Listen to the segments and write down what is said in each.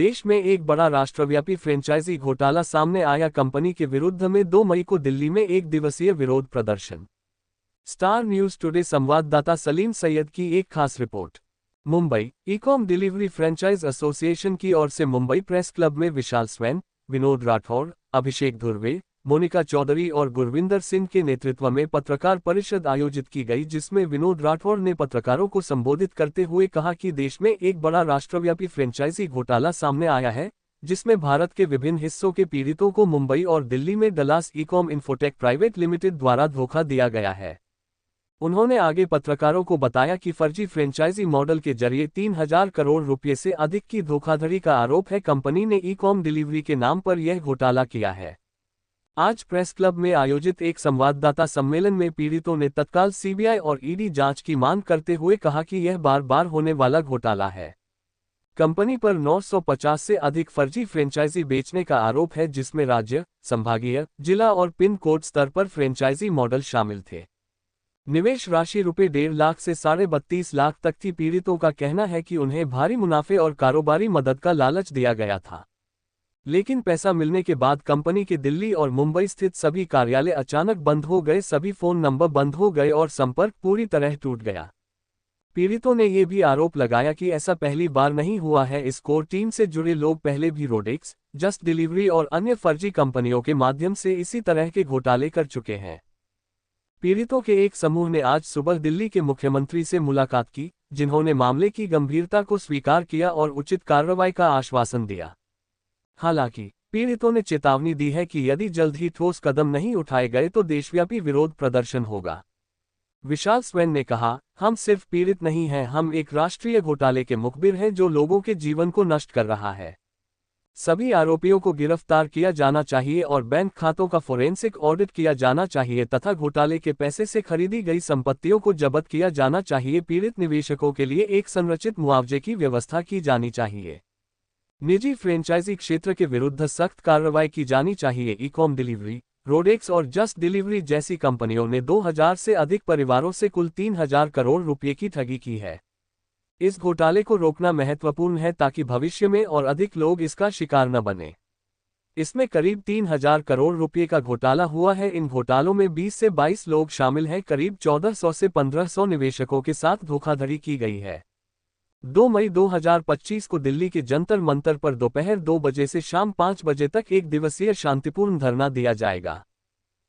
देश में एक बड़ा राष्ट्रव्यापी फ्रेंचाइजी घोटाला सामने आया। कंपनी के विरुद्ध में 2 मई को दिल्ली में एक दिवसीय विरोध प्रदर्शन। स्टार न्यूज टुडे संवाददाता सलीम सैयद की एक खास report. Mumbai Ecom delivery franchise association की ओर से मुंबई प्रेस क्लब में विशाल स्वैन, विनोद राठौर, अभिषेक धुर्वे, मोनिका चौधरी और गुरविंदर सिंह के नेतृत्व में पत्रकार परिषद आयोजित की गई, जिसमें विनोद राठौर ने पत्रकारों को संबोधित करते हुए कहा कि देश में एक बड़ा राष्ट्रव्यापी फ्रेंचाइजी घोटाला सामने आया है, जिसमें भारत के विभिन्न हिस्सों के पीड़ितों को मुंबई और दिल्ली में Dallas Ecom infotech private limited द्वारा धोखा दिया गया है। उन्होंने आगे पत्रकारों को बताया कि फर्जी फ्रेंचाइजी मॉडल के जरिए 3,000 करोड़ रुपये से अधिक की धोखाधड़ी का आरोप है। कंपनी ने ईकॉम डिलीवरी के नाम पर यह घोटाला किया है। आज प्रेस क्लब में आयोजित एक संवाददाता सम्मेलन में पीड़ितों ने तत्काल सीबीआई और ईडी जांच की मांग करते हुए कहा कि यह बार बार होने वाला घोटाला है। कंपनी पर 950 से अधिक फर्जी फ्रेंचाइजी बेचने का आरोप है, जिसमें राज्य, संभागीय, जिला और पिन कोड स्तर पर फ्रेंचाइजी मॉडल शामिल थे। निवेश राशि रुपये 1.5 लाख से 32.5 लाख तक थी। पीड़ितों का कहना है कि उन्हें भारी मुनाफे और कारोबारी मदद का लालच दिया गया था, लेकिन पैसा मिलने के बाद कंपनी के दिल्ली और मुंबई स्थित सभी कार्यालय अचानक बंद हो गए, सभी फोन नंबर बंद हो गए और संपर्क पूरी तरह टूट गया। पीड़ितों ने यह भी आरोप लगाया कि ऐसा पहली बार नहीं हुआ है। इस कोर टीम से जुड़े लोग पहले भी रोडेक्स, जस्ट डिलीवरी और अन्य फर्जी कंपनियों के माध्यम से इसी तरह के घोटाले कर चुके हैं। पीड़ितों के एक समूह ने आज सुबह दिल्ली के मुख्यमंत्री से मुलाकात की, जिन्होंने मामले की गंभीरता को स्वीकार किया और उचित कार्रवाई का आश्वासन दिया। हालांकि पीड़ितों ने चेतावनी दी है कि यदि जल्द ही ठोस कदम नहीं उठाए गए तो देशव्यापी विरोध प्रदर्शन होगा। विशाल स्वैन ने कहा, हम सिर्फ पीड़ित नहीं हैं, हम एक राष्ट्रीय घोटाले के मुखबिर हैं जो लोगों के जीवन को नष्ट कर रहा है। सभी आरोपियों को गिरफ्तार किया जाना चाहिए और बैंक खातों का फोरेंसिक ऑडिट किया जाना चाहिए तथा घोटाले के पैसे से खरीदी गई संपत्तियों को जब्त किया जाना चाहिए। पीड़ित निवेशकों के लिए एक संरचित मुआवजे की व्यवस्था की जानी चाहिए। निजी फ्रेंचाइजी क्षेत्र के विरुद्ध सख्त कार्रवाई की जानी चाहिए। ईकॉम डिलीवरी, रोडेक्स और जस्ट डिलीवरी जैसी कंपनियों ने 2000 से अधिक परिवारों से कुल 3,000 करोड़ रुपये की ठगी की है। इस घोटाले को रोकना महत्वपूर्ण है ताकि भविष्य में और अधिक लोग इसका शिकार न बने। इसमें करीब 3,000 करोड़ रुपये का घोटाला हुआ है। इन घोटालों में 20 से 22 लोग शामिल हैं। करीब 1400 से 1500 निवेशकों के साथ धोखाधड़ी की गई है। 2 मई 2025 को दिल्ली के जंतर मंतर पर दोपहर 2 बजे से शाम 5 बजे तक एक दिवसीय शांतिपूर्ण धरना दिया जाएगा।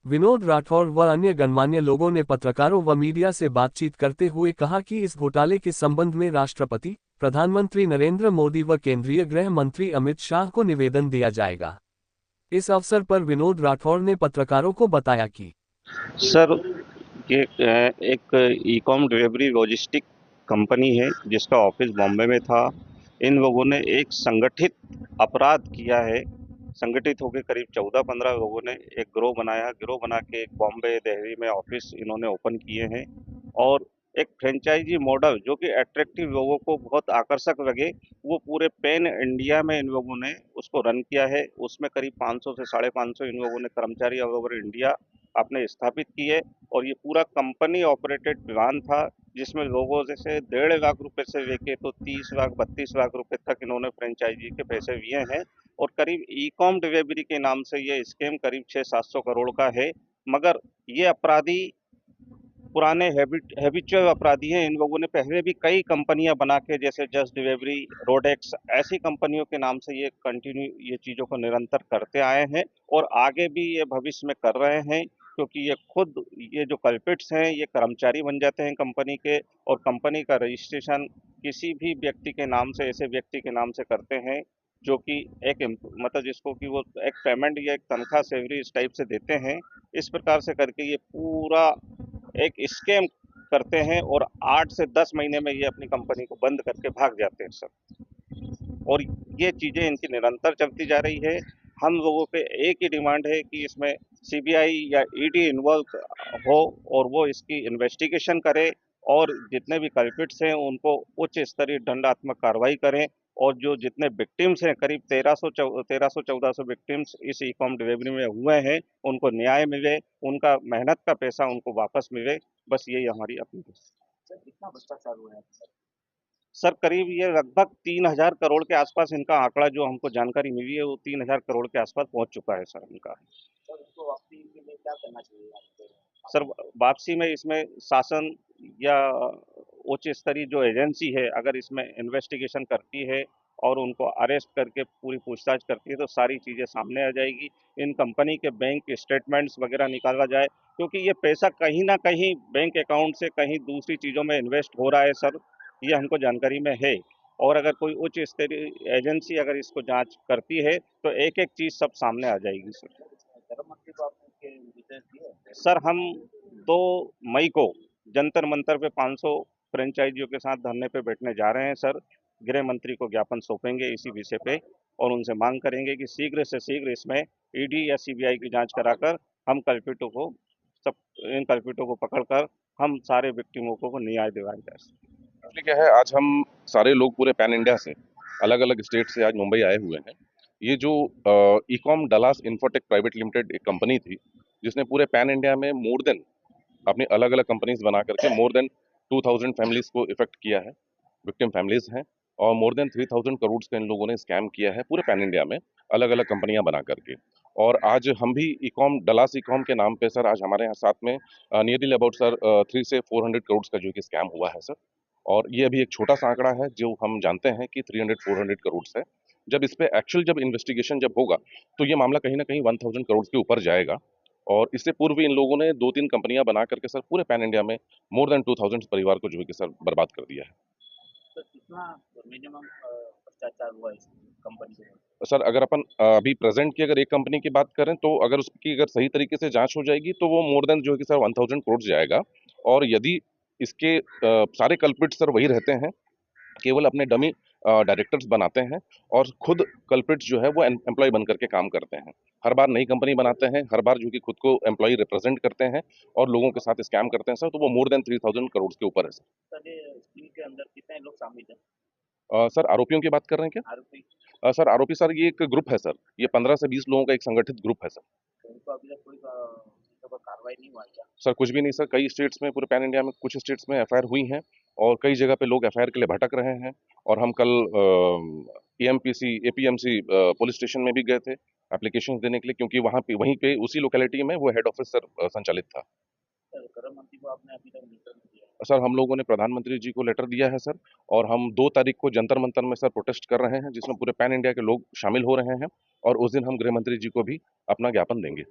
विनोद राठौर व अन्य गणमान्य लोगों ने पत्रकारों व मीडिया से बातचीत करते हुए कहा कि इस घोटाले के संबंध में राष्ट्रपति, प्रधानमंत्री नरेंद्र मोदी व केंद्रीय गृह मंत्री अमित शाह को निवेदन दिया जाएगा। इस अवसर पर विनोद राठौर ने पत्रकारों को बताया कि सर, ये एक ईकॉम डिलीवरी लॉजिस्टिक कंपनी है जिसका ऑफिस बॉम्बे में था। इन लोगों ने एक संगठित अपराध किया है। संगठित होकर करीब 14-15 लोगों ने एक गिरोह बनाया। गिरोह बना के एक बॉम्बे, दिल्ली में ऑफिस इन्होंने ओपन किए हैं और एक फ्रेंचाइजी मॉडल जो कि अट्रैक्टिव लोगों को बहुत आकर्षक लगे, वो पूरे पैन इंडिया में इन लोगों ने उसको रन किया है। उसमें करीब 500 से 550 इन लोगों ने कर्मचारी ऑल ओवर इंडिया आपने स्थापित किए और ये पूरा कंपनी ऑपरेटेड प्लान था, जिसमें लोगों से 1.5 लाख रुपए से लेके तो 30 लाख 32 लाख रुपए तक इन्होंने फ्रेंचाइजी के पैसे लिए हैं और करीब ईकॉम डिलीवरी के नाम से ये स्कैम करीब 600-700 करोड़ का है। मगर ये अपराधी पुराने हैबिचुअल अपराधी हैं। इन लोगों ने पहले भी कई कंपनियां बना के, जैसे जस्ट डिलीवरी, रोडेक्स, ऐसी कंपनियों के नाम से ये चीज़ों को निरंतर करते आए हैं और आगे भी ये भविष्य में कर रहे हैं, क्योंकि ये जो कल्पिट्स हैं ये कर्मचारी बन जाते हैं कंपनी के और कंपनी का रजिस्ट्रेशन किसी भी व्यक्ति के नाम से, ऐसे व्यक्ति के नाम से करते हैं जो कि मतलब जिसको कि वो एक पेमेंट या एक तनख्वाह सैलरी इस टाइप से देते हैं। इस प्रकार से करके ये पूरा एक स्कैम करते हैं और 8 से 10 महीने में ये अपनी कंपनी को बंद करके भाग जाते हैं सर। और ये चीज़ें इनकी निरंतर चलती जा रही है। हम लोगों पे एक ही डिमांड है कि इसमें सीबीआई या ईडी इन्वॉल्व हो और वो इसकी इन्वेस्टिगेशन करे और जितने भी कल्पिट्स हैं उनको उच्च स्तरीय दंडात्मक कार्रवाई करें और जो जितने विक्टिम्स हैं, करीब 1300-1400 विक्टिम्स इस ईकॉम डिलीवरी में हुए हैं, उनको न्याय मिले, उनका मेहनत का पैसा उनको वापस मिले। बस यही हमारी अपील है। सर, कितना भ्रष्टाचार हुआ है? सर करीब ये लगभग 3,000 करोड़ के आसपास इनका आंकड़ा जो हमको जानकारी मिली है वो 3,000 करोड़ के आसपास पहुंच चुका है सर इनका। सर उसको वापसी के लिए क्या करना चाहिए आपको? सर वापसी में इसमें शासन या उच्च स्तरीय जो एजेंसी है अगर इसमें इन्वेस्टिगेशन करती है और उनको अरेस्ट करके पूरी पूछताछ करती है तो सारी चीज़ें सामने आ जाएगी। इन कंपनी के बैंक स्टेटमेंट्स वगैरह निकाला जाए क्योंकि ये पैसा कहीं ना कहीं बैंक अकाउंट से कहीं दूसरी चीज़ों में इन्वेस्ट हो रहा है सर, ये हमको जानकारी में है। और अगर कोई उच्च स्तरीय एजेंसी अगर इसको जांच करती है तो एक एक चीज़ सब सामने आ जाएगी सर। गृह मंत्री को आपने इसके निर्देश दिए? सर हम 2 मई को जंतर मंतर पे 500 फ्रेंचाइजियों के साथ धरने पे बैठने जा रहे हैं सर। गृह मंत्री को ज्ञापन सौंपेंगे इसी विषय पे और उनसे मांग करेंगे कि शीघ्र से शीघ्र इसमें ईडी या सीबीआई की जांच कराकर हम कल्पितों को सब इन कल्पितों को पकड़कर हम सारे विक्टिमों को न्याय दिलाया जाए। एक्चुअली क्या है, आज हम सारे लोग पूरे पैन इंडिया से अलग अलग स्टेट से आज मुंबई आए हुए हैं। ये जो Ecom Dallas infotech private limited एक कंपनी थी जिसने पूरे पैन इंडिया में मोर देन अपनी अलग अलग कंपनीज बना करके मोर देन 2000 फैमिलीज को इफेक्ट किया है, विक्टिम फैमिलीज हैं, और मोर देन 3000 करोड़ का इन लोगों ने स्कैम किया है पूरे पैन इंडिया में अलग अलग कंपनियां बना करके। और आज हम भी ईकॉम डलास ईकॉम के नाम पे सर आज हमारे यहाँ साथ में नियरली अबाउट सर 300 से 400 करोड़ का जो कि स्कैम हुआ है सर। और ये अभी एक छोटा सा आंकड़ा है जो हम जानते हैं कि 300-400 करोड़ है। जब इस पे एक्चुअल जब इन्वेस्टिगेशन जब होगा तो ये मामला कहीं ना कहीं 1000 करोड़ के ऊपर जाएगा। और इससे पूर्व भी इन लोगों ने 2-3 कंपनियां बना करके सर पूरे पैन इंडिया में मोर देन 2000 परिवार को जो है कि सर बर्बाद कर दिया है। तो कितना मिनिमम भ्रष्टाचार हुआ इस कंपनी के? सर अगर अपन अभी प्रेजेंट की अगर एक कंपनी की बात करें तो अगर उसकी अगर सही तरीके से जांच हो जाएगी तो वो मोर देन जो है कि सर 1000 करोड़ जाएगा। और यदि इसके सारे कल्प्रिट सर वही रहते हैं, केवल अपने डमी डायरेक्टर्स बनाते हैं और खुद कल्प्रिट्स जो है वो एम्प्लॉय बन करके काम करते हैं, हर बार नई कंपनी बनाते हैं, हर बार जो कि खुद को एम्प्लॉय रिप्रेजेंट करते हैं और लोगों के साथ स्कैम करते हैं सर, तो वो मोर देन 3000 करोड़ के ऊपर है सर। सर ये स्कीम के अंदर कितने लोग शामिल हैं? सर आरोपियों की बात कर रहे हैं क्या? आरोपी? सर आरोपी सर ये एक ग्रुप है सर, ये 15 से 20 लोगों का एक संगठित ग्रुप है सर। तो उनको अभी तक कोई उनके ऊपर कार्रवाई नहीं हुआ है क्या? सर कुछ भी नहीं सर, कई स्टेट्स में पूरे पैन इंडिया में कुछ स्टेट्स में एफआईआर हुई हैं और कई जगह पे लोग एफआईआर के लिए भटक रहे हैं। और हम कल एएमपीसी एपीएमसी पुलिस स्टेशन में भी गए थे एप्लीकेशन देने के लिए, क्योंकि वहाँ पे वहीं पे उसी लोकेलिटी में वो हेड ऑफिस सर संचालित था। सर गृह मंत्री को आपने अभी तक लेटर नहीं दिया? सर हम लोगों ने प्रधानमंत्री जी को लेटर दिया है सर, और हम 2 तारीख को जंतर मंतर में सर प्रोटेस्ट कर रहे हैं जिसमें पूरे पैन इंडिया के लोग शामिल हो रहे हैं, और उस दिन हम गृह मंत्री जी को भी अपना ज्ञापन देंगे।